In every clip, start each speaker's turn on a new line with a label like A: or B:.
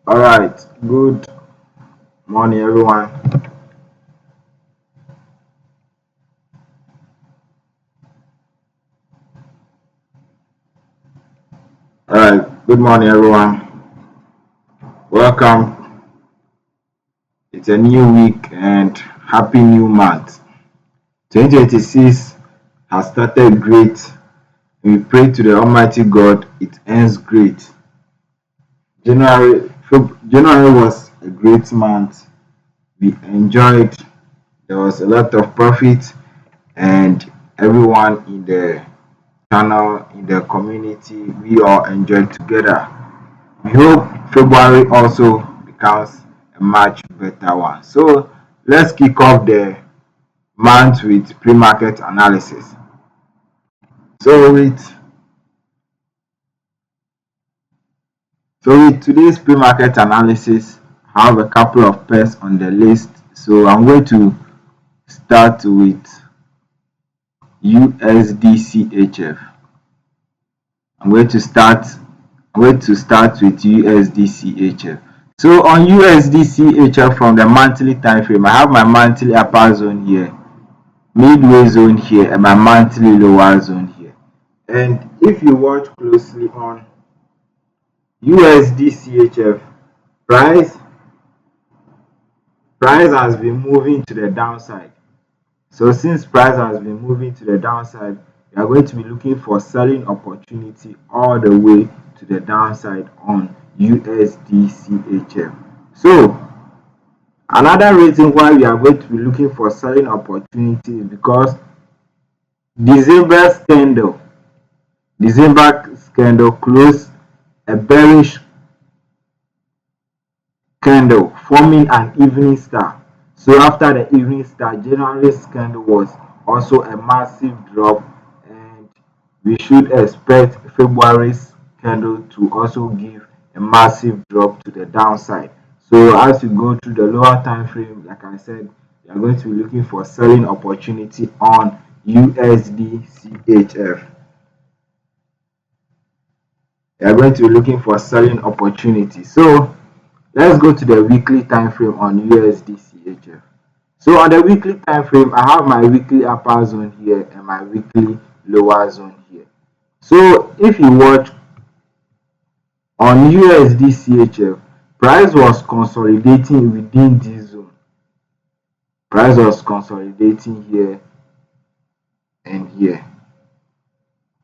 A: All right. Good morning, everyone. All right. Good morning, everyone. Welcome. It's a new week and happy new month. 2026 has started great. We pray to the Almighty God. It ends great. January was a great month. We enjoyed. There was a lot of profit, and everyone in the channel, in the community, we all enjoyed together. We hope February also becomes a much better one. So let's kick off the month with pre-market analysis. So with today's pre-market analysis, I have a couple of pairs on the list. So I'm going to start with USDCHF. I'm going to start with USDCHF. So on USDCHF from the monthly time frame, I have my monthly upper zone here, midway zone here, and my monthly lower zone here. And if you watch closely on USDCHF, price has been moving to the downside. So since price has been moving to the downside, we are going to be looking for selling opportunity all the way to the downside on USDCHF. So another reason why we are going to be looking for selling opportunity is because December candle closed a bearish candle forming an evening star. So after the evening star, January's candle was also a massive drop, and we should expect February's candle to also give a massive drop to the downside. So as you go through the lower time frame, like I said, you are going to be looking for selling opportunity on USDCHF. You are going to be looking for selling opportunity. So let's go to the weekly time frame on USDCHF. So on the weekly time frame, I have my weekly upper zone here and my weekly lower zone here. So if you watch on USDCHF, price was consolidating within this zone. Price was consolidating here and here.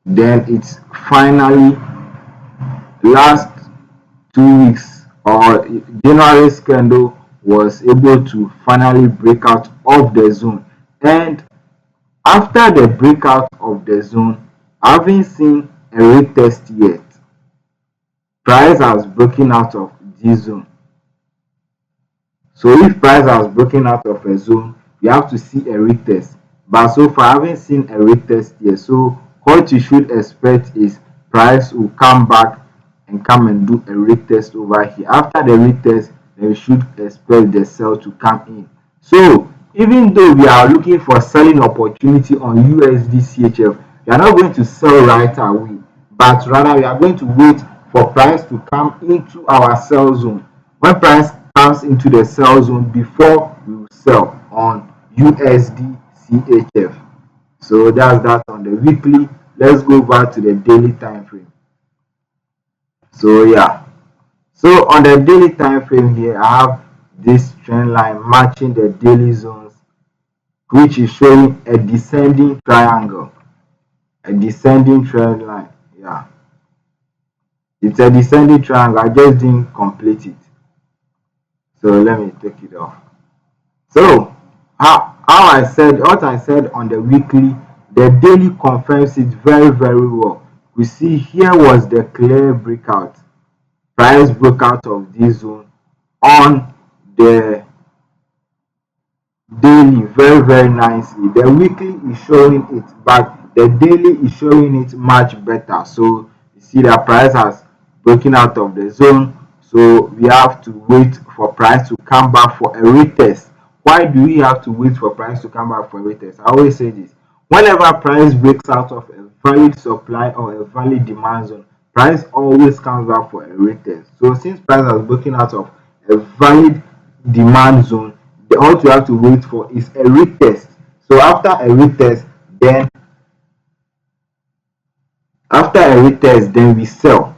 A: Then it's finally last 2 weeks or January's candle was able to finally break out of the zone, and after the breakout of the zone, I haven't seen a retest yet. Price has broken out of this zone. So if price has broken out of a zone, you have to see a retest. But so far, I haven't seen a retest yet. So what you should expect is price will come back and come and do a retest over here. After the retest, then you should expect the sell to come in. So even though we are looking for selling opportunity on USDCHF, we are not going to sell right away, but rather we are going to wait for price to come into our sell zone. When price comes into the sell zone, before we will sell on USDCHF. So that's that on the weekly. Let's go back to the daily time frame. So yeah, so on the daily time frame here, I have this trend line matching the daily zones, which is showing a descending triangle, a descending trend line. Yeah, it's a descending triangle. I just didn't complete it, so let me take it off. So how I said what I said on the weekly, the daily confirms it very well. We see here was the clear breakout. Price broke out of this zone on the daily very nicely. The weekly is showing it, but the daily is showing it much better. So you see that price has broken out of the zone, so we have to wait for price to come back for a retest. Why do we have to wait for price to come back for a retest? I always say this: whenever price breaks out of a valid supply or a valid demand zone, price always comes back for a retest. So since price has broken out of a valid demand zone, all you have to wait for is a retest. So then after a retest, then we sell.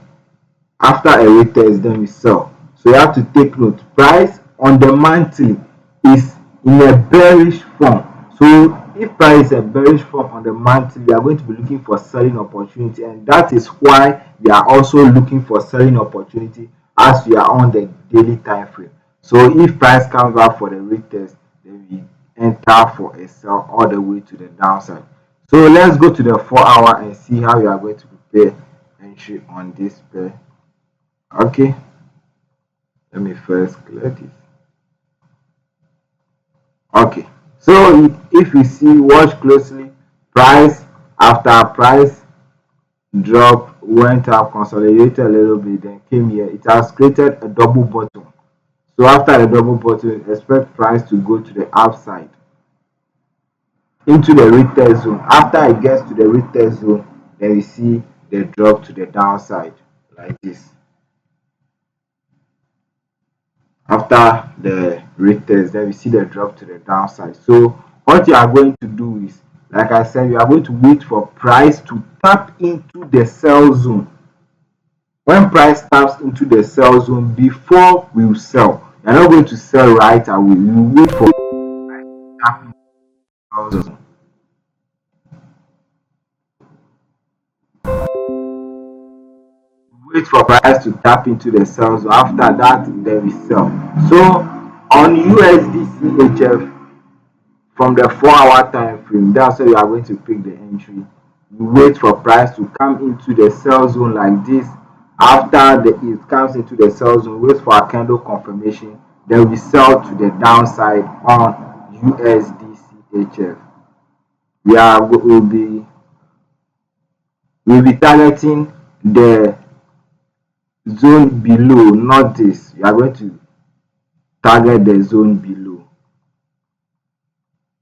A: After a retest, then we sell. So you have to take note. Price on the monthly is in a bearish form. So if price is a bearish form on the monthly, we are going to be looking for selling opportunity, and that is why we are also looking for selling opportunity as we are on the daily time frame. So if price comes back for the retest, then we enter for a sell all the way to the downside. So let's go to the 4 hour and see how you are going to prepare entry on this pair. Okay, let me first clear this. Okay, so if you see, watch closely. Price after price drop, went up, consolidated a little bit, then came here. It has created a double bottom. So after the double bottom, expect price to go to the upside into the retest zone. After it gets to the retest zone, then we see the drop to the downside like this. After the retest, then we see the drop to the downside. So what you are going to do is, like I said, you are going to wait for price to tap into the sell zone. When price taps into the sell zone, before we will sell, you are not going to sell right away. You wait for price to tap into the sell zone. Wait for price to tap into the sell zone. After that, then we sell. So on USD from the 4 hour time frame, that's where you are going to pick the entry. You wait for price to come into the sell zone like this. After it comes into the sell zone, wait for a candle confirmation, then we sell to the downside on USD. We are will be targeting the zone below, not this. You are going to target the zone below.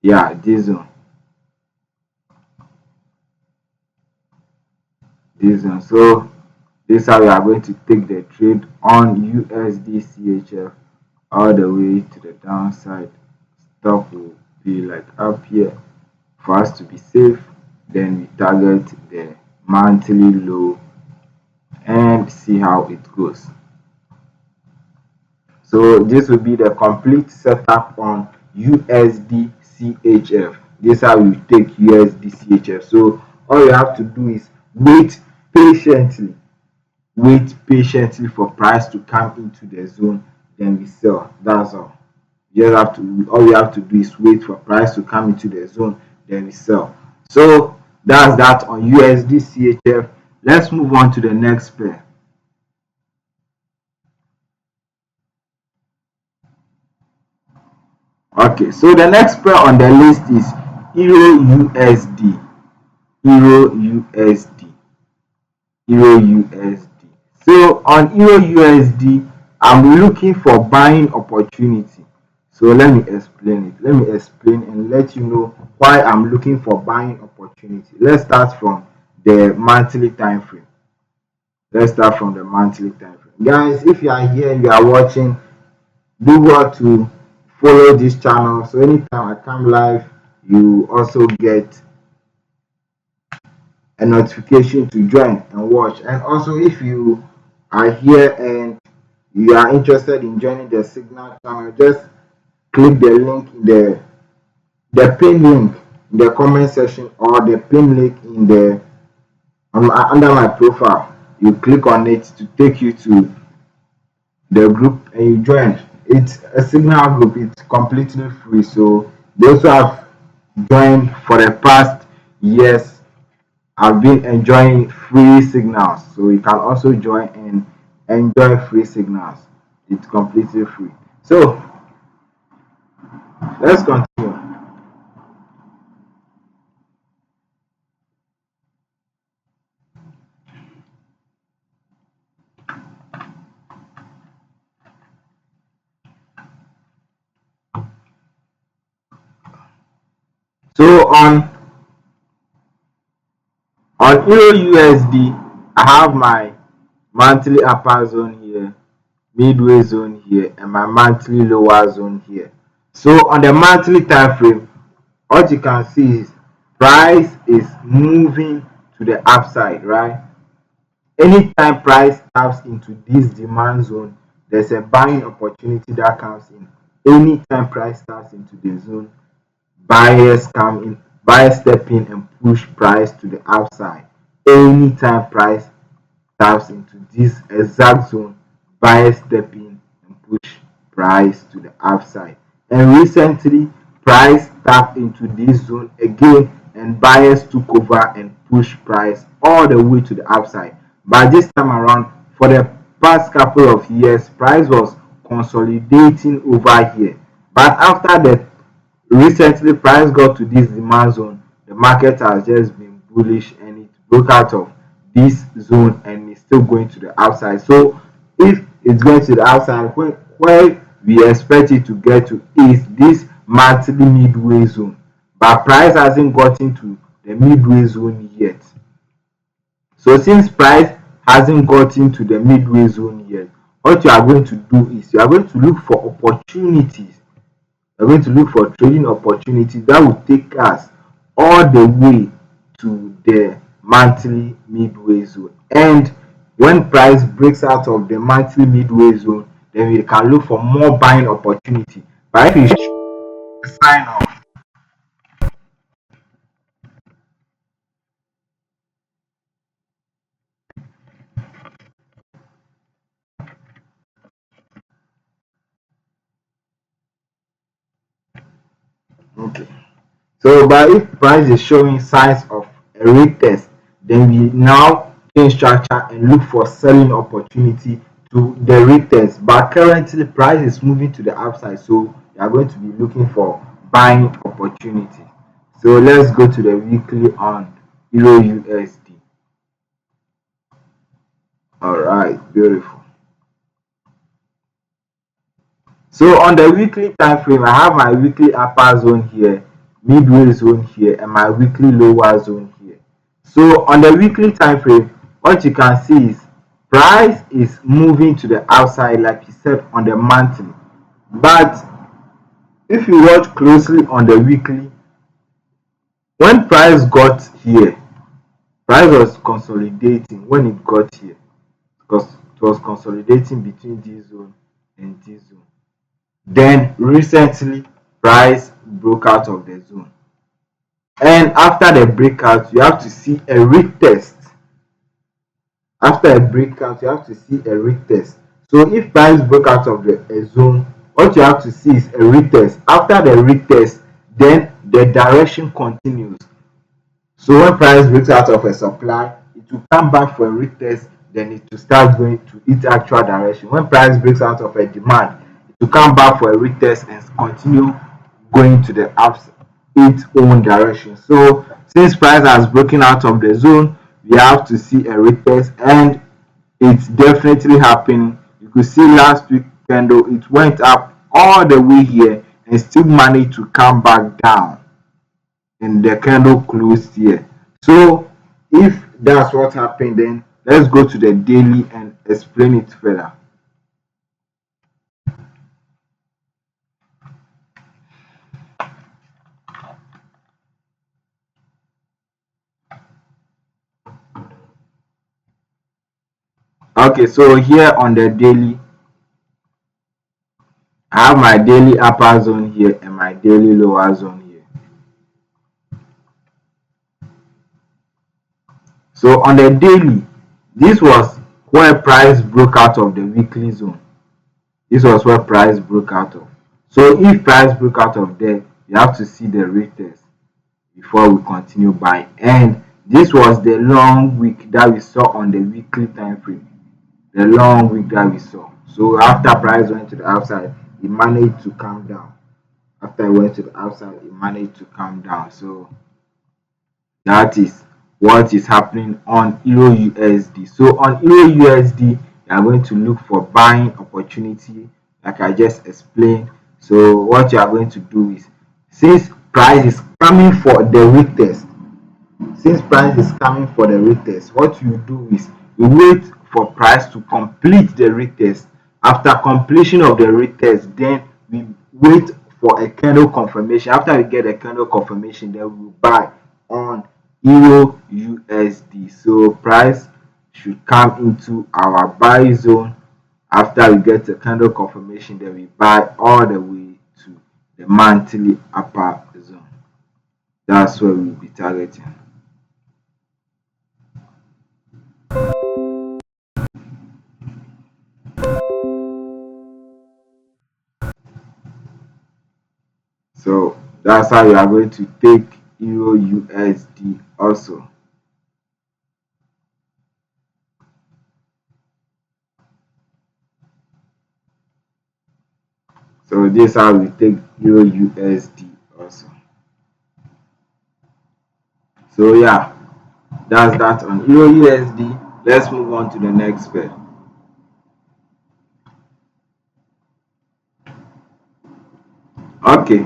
A: Yeah, this zone. So this is how we are going to take the trade on USD all the way to the downside. Stop will be like up here for us to be safe. Then we target the monthly low and see how it goes. So this will be the complete setup on USD. This is how you take USD. So all you have to do is patiently wait patiently for price to come into the zone, then we sell. That's all. All you have to do is wait for price to come into the zone, then we sell. So that's that on USD. Let's move on to the next pair. Okay, so the next pair on the list is Euro USD. Euro USD. Euro USD. So on Euro USD, I'm looking for buying opportunity. So let me explain it. Let me explain and let you know why I'm looking for buying opportunity. Let's start from the monthly time frame. Let's start from the monthly time frame. Guys, if you are here and you are watching, do what to follow this channel. So anytime I come live, you also get a notification to join and watch. And also, if you are here and you are interested in joining the Signal channel, just click the link in the pin link in the comment section, or the pin link in the under my profile. You click on it to take you to the group and you join. It's a Signal group. It's completely free. So those who have joined for the past years, I've been enjoying free signals, so you can also join and enjoy free signals. It's completely free. So let's continue. So on Euro USD, I have my monthly upper zone here, midway zone here, and my monthly lower zone here. So on the monthly time frame, what you can see is price is moving to the upside, right? Anytime price taps into this demand zone, there's a buying opportunity that comes in. Anytime price taps into the zone, buyers come in, buyers step in and push price to the upside. Anytime price taps into this exact zone, buyers step in and push price to the upside. And recently, price tapped into this zone again, and buyers took over and pushed price all the way to the upside. But this time around, for the past couple of years, price was consolidating over here. But after the recently price got to this demand zone, the market has just been bullish and it broke out of this zone and is still going to the outside. So if it's going to the outside, where we expect it to get to is this monthly midway zone, but price hasn't gotten to the midway zone yet. So since price hasn't gotten to the midway zone yet, what you are going to do is you are going to look for opportunities. We're going to look for trading opportunities that will take us all the way to the monthly midway zone. And when price breaks out of the monthly midway zone, then we can look for more buying opportunity. But if it's a sign of okay. So but if price is showing signs of a retest, then we now change structure and look for selling opportunity to the retest. But currently price is moving to the upside, so we are going to be looking for buying opportunity. So let's go to the weekly on Euro USD. All right, beautiful. So on the weekly time frame, I have my weekly upper zone here, midway zone here, and my weekly lower zone here. So on the weekly time frame, what you can see is price is moving to the outside, like you said on the monthly. But if you watch closely on the weekly, when price got here, price was consolidating when it got here because it was consolidating between this zone and this zone. Then recently, price broke out of the zone. And after the breakout, you have to see a retest. After a breakout, you have to see a retest. So if price broke out of a zone, what you have to see is a retest. After the retest, then the direction continues. So when price breaks out of a supply, it will come back for a retest, then it will start going to its actual direction. When price breaks out of a demand, it will come back for a retest and continue going to the its own direction. So since price has broken out of the zone, we have to see a retest, and it's definitely happening. You could see last week candle, it went up all the way here and still managed to come back down and the candle closed here. So if that's what happened, then let's go to the daily and explain it further. Okay, so here on the daily, I have my daily upper zone here and my daily lower zone here. So on the daily, this was where price broke out of the weekly zone. This was where price broke out of. So if price broke out of there, you have to see the retest before we continue buying. And this was the long week that we saw on the weekly time frame. The long week that we saw. So after price went to the outside, it managed to come down. After it went to the outside, it managed to come down. So that is what is happening on Euro USD. So on Euro USD, you are going to look for buying opportunity, like I just explained. So what you are going to do is, since price is coming for the retest, what you do is you wait for price to complete the retest. After completion of the retest, then we wait for a candle confirmation. After we get a candle confirmation, then we buy on Euro USD. So price should come into our buy zone. After we get a candle confirmation, then we buy all the way to the monthly upper zone. That's where we'll be targeting. So that's how you are going to take Euro USD also. So this is how we take Euro USD also. So yeah, that's that on Euro USD. Let's move on to the next pair. Okay.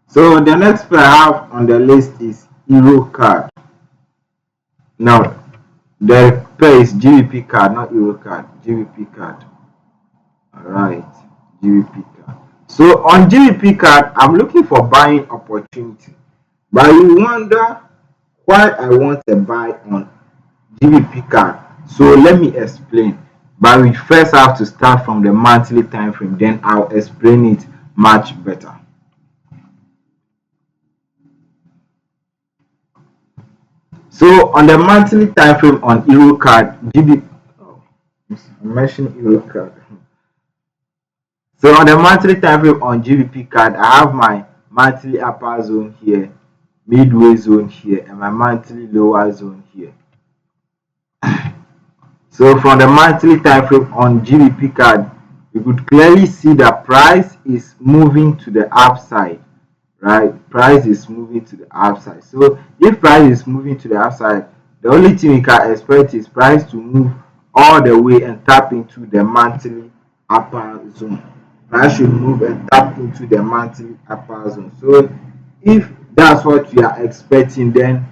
A: So the next pair I have on the list is Euro card. Now the pair is GBP card, not Euro card. GBP card. Alright, GBP card. So on GBP card, I'm looking for buying opportunity. But you wonder why I want to buy on GBP card. So let me explain. But we first have to start from the monthly time frame, then I'll explain it much better. So on the monthly time frame on Euro card, GB, oh, I'm mentioning Euro card. So on the monthly time frame on GBP card, I have my monthly upper zone here, midway zone here, and my monthly lower zone here. So from the monthly time frame on GBP card, you could clearly see that price is moving to the upside, right? Price is moving to the upside. So if price is moving to the upside, the only thing we can expect is price to move all the way and tap into the monthly upper zone. Price should move and tap into the monthly upper zone. So if that's what we are expecting, then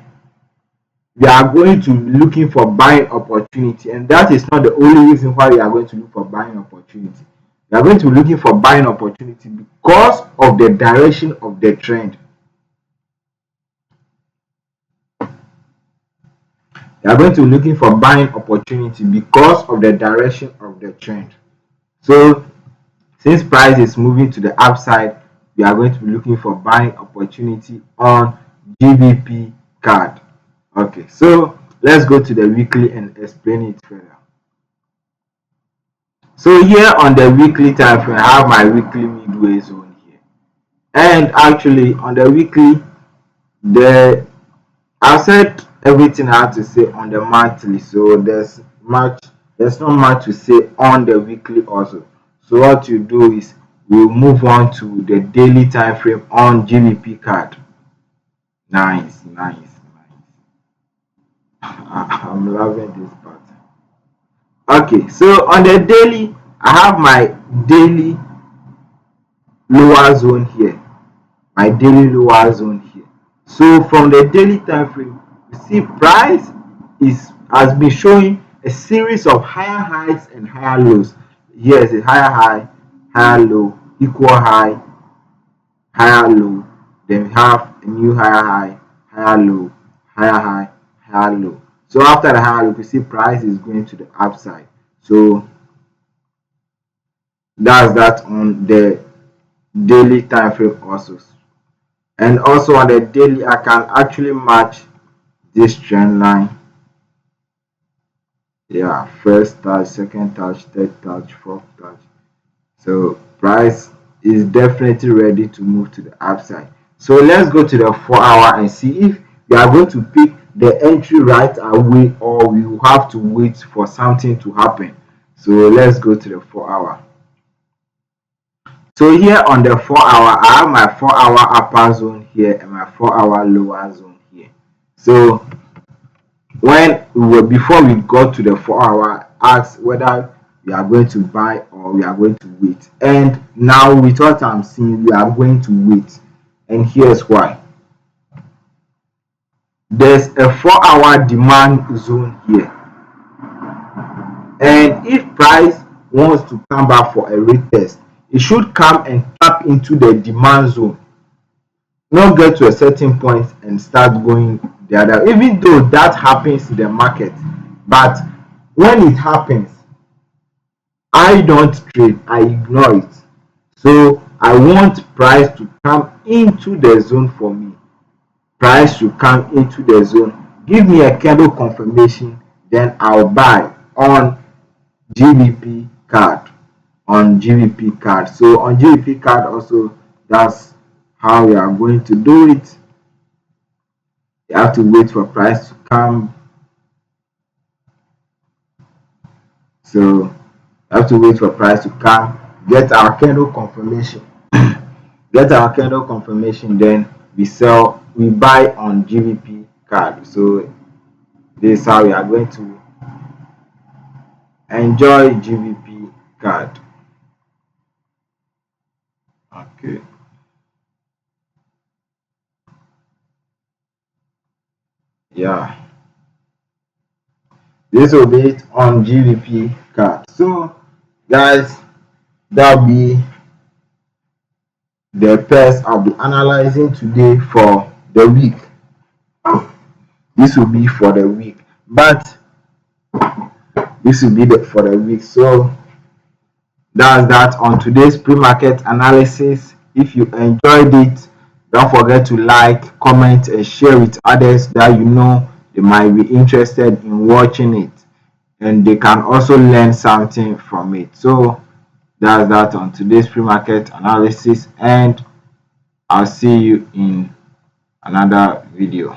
A: we are going to be looking for buying opportunity, and that is not the only reason why we are going to look for buying opportunity. We are going to be looking for buying opportunity because of the direction of the trend. We are going to be looking for buying opportunity because of the direction of the trend. So since price is moving to the upside, we are going to be looking for buying opportunity on GBP card. Okay, so let's go to the weekly and explain it further. So here on the weekly time frame, I have my weekly midway zone here. And actually on the weekly, I said everything I have to say on the monthly, so there's not much to say on the weekly also. So what you do is we'll move on to the daily time frame on GBP card. Nice. I'm loving this part. Okay, so on the daily, I have my daily lower zone here. My daily lower zone here. So from the daily time frame, you see price has been showing a series of higher highs and higher lows. Here is a higher high, higher low, equal high, higher low. Then we have a new higher high, higher low, higher high, higher low. So after the higher low, you see price is going to the upside. So that's that on the daily time frame also. And also on the daily, I can actually match this trend line. Yeah, first touch, second touch, third touch, fourth touch. So price is definitely ready to move to the upside. So let's go to the 4-hour and see if we are going to pick the entry right away or we will have to wait for something to happen. So let's go to the 4-hour. So here on the 4-hour, I have my 4-hour upper zone here and my 4-hour lower zone here. So before we got to the 4-hour, asked whether we are going to buy or we are going to wait. And now with what I'm seeing, we are going to wait. And here's why. there's a 4-hour demand zone here, and if price wants to come back for a retest, it should come and tap into the demand zone, not get to a certain point and start going the other, even though that happens in the market. But when it happens, I don't trade, I ignore it. So I want price to come into the zone for me. Price should come into the zone, give me a candle confirmation, then I'll buy on GBP card. On GBP card. So on GBP card also, that's how we are going to do it. You have to wait for price to come. So you have to wait for price to come, get our candle confirmation, then we sell, we buy on GBP card. So this is how we are going to enjoy GBP card. Okay. Yeah. This will be it on GBP card. So guys, that'll be the pairs I'll be analyzing today for the week. This will be for the week, but this will be for the week. So that's that on today's pre-market analysis. If you enjoyed it, don't forget to like, comment, and share with others that you know they might be interested in watching it, and they can also learn something from it. So that's that on today's pre-market analysis, and I'll see you in another video.